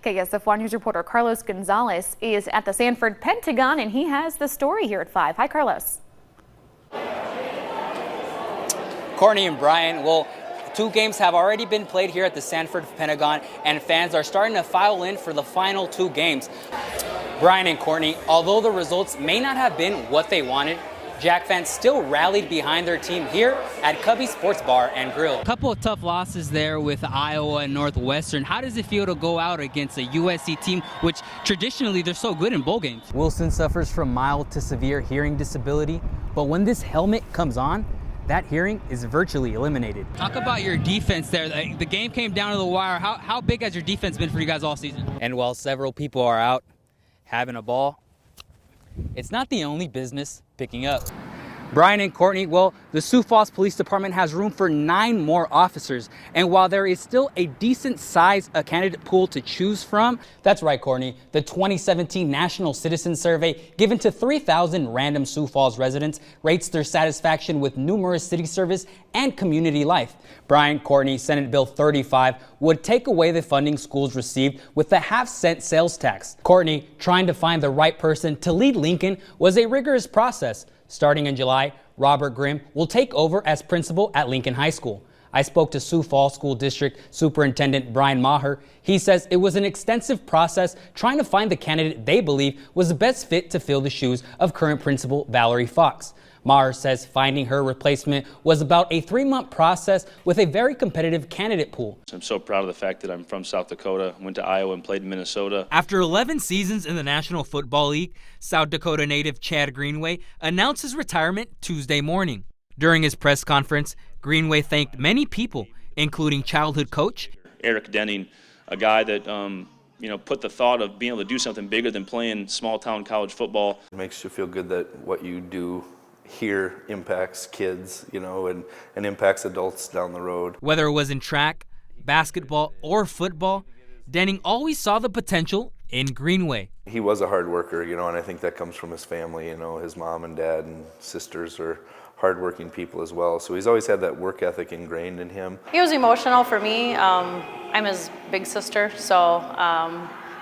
KSF1 News reporter Carlos Gonzalez is at the Sanford Pentagon, and he has the story here at 5. Hi, Carlos. Courtney and Brian, well, 2 games have already been played here at the Sanford Pentagon, and fans are starting to file in for the final 2 games. Brian and Courtney, although the results may not have been what they wanted, Jack fans still rallied behind their team here at Cubby Sports Bar and Grill. A couple of tough losses there with Iowa and Northwestern. How does it feel to go out against a USC team, which traditionally they're so good in bowl games? Wilson suffers from mild to severe hearing disability, but when this helmet comes on, that hearing is virtually eliminated. Talk about your defense there. The game came down to the wire. How big has your defense been for you guys all season? And while several people are out having a ball, it's not the only business picking up. Brian and Courtney, well, the Sioux Falls Police Department has room for 9 more officers. And while there is still a decent size candidate pool to choose from, that's right, Courtney, the 2017 National Citizen Survey given to 3,000 random Sioux Falls residents rates their satisfaction with numerous city service and community life. Brian, Courtney, Senate Bill 35 would take away the funding schools received with the half-cent sales tax. Courtney, trying to find the right person to lead Lincoln was a rigorous process. Starting in July, Robert Grimm will take over as principal at Lincoln High School. I spoke to Sioux Falls School District Superintendent Brian Maher. He says it was an extensive process trying to find the candidate they believe was the best fit to fill the shoes of current principal Valerie Fox. Maher says finding her replacement was about a 3-month process with a very competitive candidate pool. I'm so proud of the fact that I'm from South Dakota, went to Iowa and played in Minnesota. After 11 seasons in the National Football League, South Dakota native Chad Greenway announced his retirement Tuesday morning. During his press conference, Greenway thanked many people, including childhood coach Eric Denning, a guy that put the thought of being able to do something bigger than playing small-town college football. It makes you feel good that what you do here impacts kids, and impacts adults down the road. Whether it was in track, basketball, or football, Denning always saw the potential in Greenway. He was a hard worker, and I think that comes from his family. His mom and dad and sisters are hardworking people as well. So he's always had that work ethic ingrained in him. He was emotional for me. I'm his big sister, so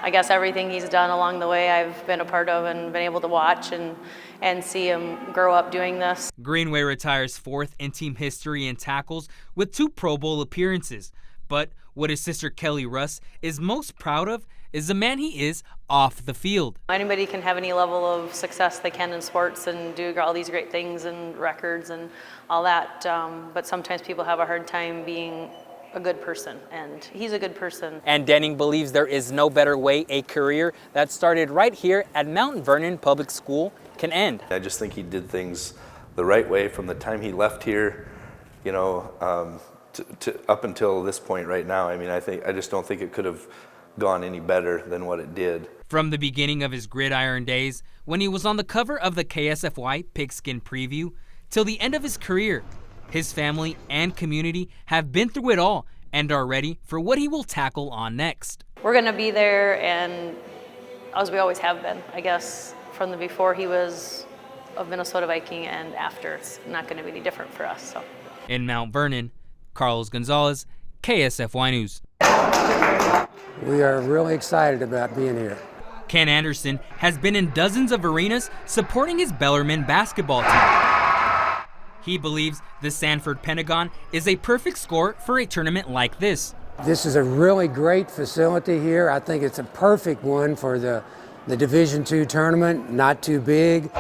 I guess everything he's done along the way I've been a part of and been able to watch and see him grow up doing this. Greenway retires 4th in team history in tackles with 2 Pro Bowl appearances. But what his sister Kelly Russ is most proud of is the man he is off the field. Anybody can have any level of success they can in sports and do all these great things and records and all that, but sometimes people have a hard time being a good person, and he's a good person. And Denning believes there is no better way a career that started right here at Mount Vernon Public School can end. I just think he did things the right way from the time he left here, to up until this point right now. I just don't think it could have gone any better than what it did. From the beginning of his gridiron days, when he was on the cover of the KSFY Pigskin Preview, till the end of his career, his family and community have been through it all and are ready for what he will tackle on next. We're going to be there, and as we always have been, I guess, from the before he was a Minnesota Viking and after. It's not going to be any different for us. So. In Mount Vernon, Carlos Gonzalez, KSFY News. We are really excited about being here. Ken Anderson has been in dozens of arenas supporting his Bellarmine basketball team. He believes the Sanford Pentagon is a perfect score for a tournament like this. This is a really great facility here. I think it's a perfect one for the Division II tournament, not too big.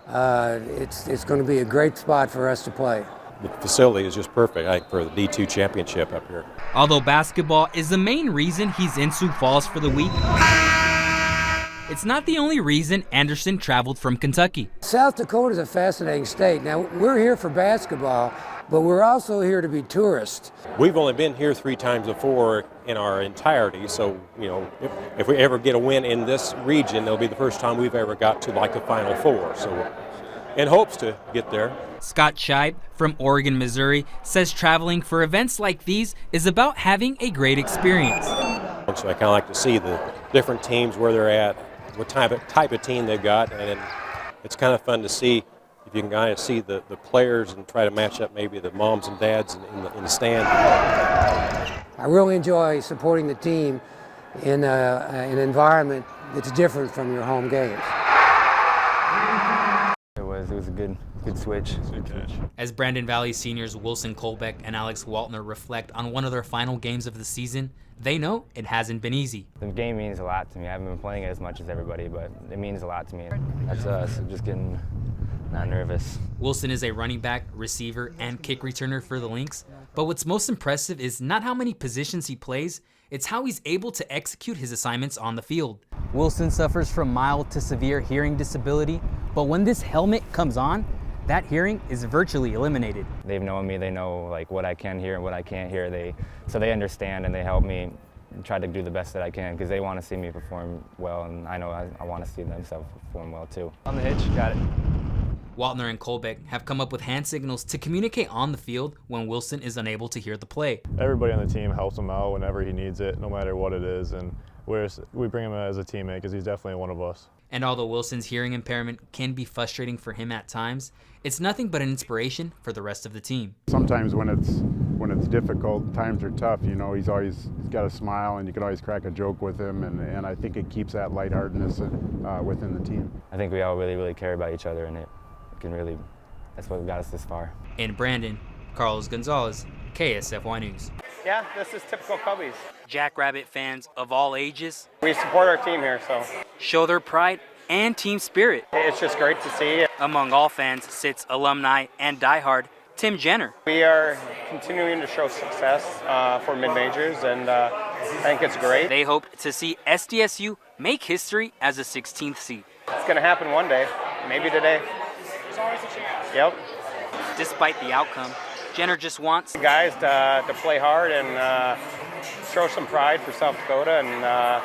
It's going to be a great spot for us to play. The facility is just perfect for the D2 championship up here. Although basketball is the main reason he's in Sioux Falls for the week, it's not the only reason Anderson traveled from Kentucky. South Dakota is a fascinating state. Now, we're here for basketball, but we're also here to be tourists. We've only been here 3 times before in our entirety, so if we ever get a win in this region, it'll be the first time we've ever got to like the Final Four. So, in hopes to get there. Scott Scheib from Oregon, Missouri says traveling for events like these is about having a great experience. So I kind of like to see the different teams where they're at, what type of team they've got, and it's kind of fun to see if you can kind of see the players and try to match up maybe the moms and dads in the stand. I really enjoy supporting the team in an environment that's different from your home games. It was a good switch. As Brandon Valley seniors Wilson Colbeck and Alex Waltner reflect on one of their final games of the season, they know it hasn't been easy. The game means a lot to me. I haven't been playing it as much as everybody, but it means a lot to me. That's us. I'm just getting not nervous. Wilson is a running back, receiver, and kick returner for the Lynx, but what's most impressive is not how many positions he plays, it's how he's able to execute his assignments on the field. Wilson suffers from mild to severe hearing disability, but when this helmet comes on, that hearing is virtually eliminated. They've known me. They know like what I can hear and what I can't hear. So they understand and they help me try to do the best that I can because they want to see me perform well, and I know I want to see themselves perform well too. On the hitch, got it. Waltner and Colbeck have come up with hand signals to communicate on the field when Wilson is unable to hear the play. Everybody on the team helps him out whenever he needs it, no matter what it is, and we bring him as a teammate because he's definitely one of us. And although Wilson's hearing impairment can be frustrating for him at times, it's nothing but an inspiration for the rest of the team. Sometimes when it's difficult, times are tough, you know, he's got a smile and you can always crack a joke with him, and I think it keeps that lightheartedness within the team. I think we all really care about each other, and that's what got us this far. In Brandon, Carlos Gonzalez, KSFY News. Yeah, this is typical Cubbies. Jackrabbit fans of all ages We support our team here, so show their pride and team spirit. it's just great to see. Among all fans sits alumni and diehard Tim Jenner. We are continuing to show success for mid-majors, and I think it's great. They hope to see SDSU make history as a 16th seed. It's going to happen one day, maybe today. There's always a chance. Yep. Despite the outcome, Jenner just wants guys to play hard and show some pride for South Dakota and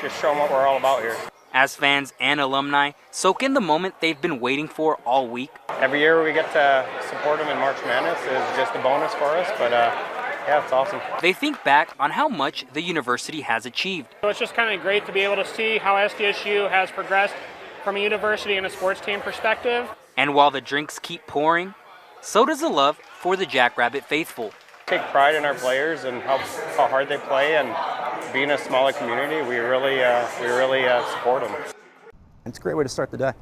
just show them what we're all about here. as fans and alumni soak in the moment they've been waiting for all week. Every year we get to support them in March Madness is just a bonus for us, but yeah, it's awesome. They think back on how much the university has achieved. So it's just kind of great to be able to see how SDSU has progressed from a university and a sports team perspective. And while the drinks keep pouring, so does the love for the Jackrabbit faithful. Take pride in our players and how hard they play, and being a smaller community, we really support them. It's a great way to start the day.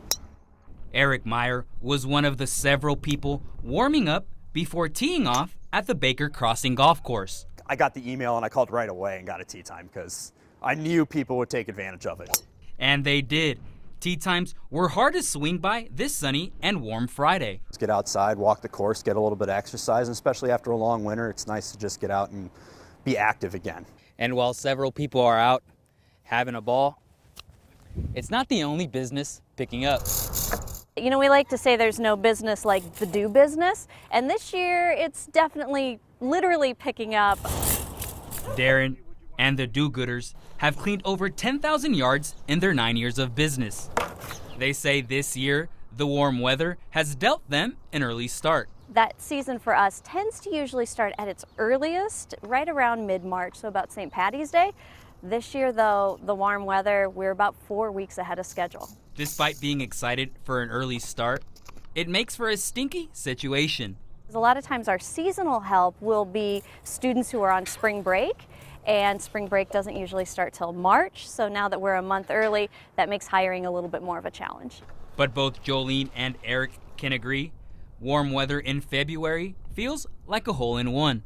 Eric Meyer was one of the several people warming up before teeing off at the Baker Crossing Golf Course. I got the email and I called right away and got a tee time because I knew people would take advantage of it. And they did. Tee times were hard to swing by this sunny and warm Friday. Let's get outside, walk the course, get a little bit of exercise, and especially after a long winter, it's nice to just get out and be active again. And while several people are out having a ball, it's not the only business picking up. You know, we like to say there's no business like the do business, and this year it's definitely literally picking up. Darren and the do-gooders have cleaned over 10,000 yards in their 9 years of business. They say this year, the warm weather has dealt them an early start. That season for us tends to usually start at its earliest, right around mid-March, so about St. Patty's Day. This year, though, the warm weather, we're about 4 weeks ahead of schedule. Despite being excited for an early start, it makes for a stinky situation. A lot of times our seasonal help will be students who are on spring break, and spring break doesn't usually start till March, so now that we're a month early, that makes hiring a little bit more of a challenge. But both Jolene and Eric can agree, warm weather in February feels like a hole-in-one.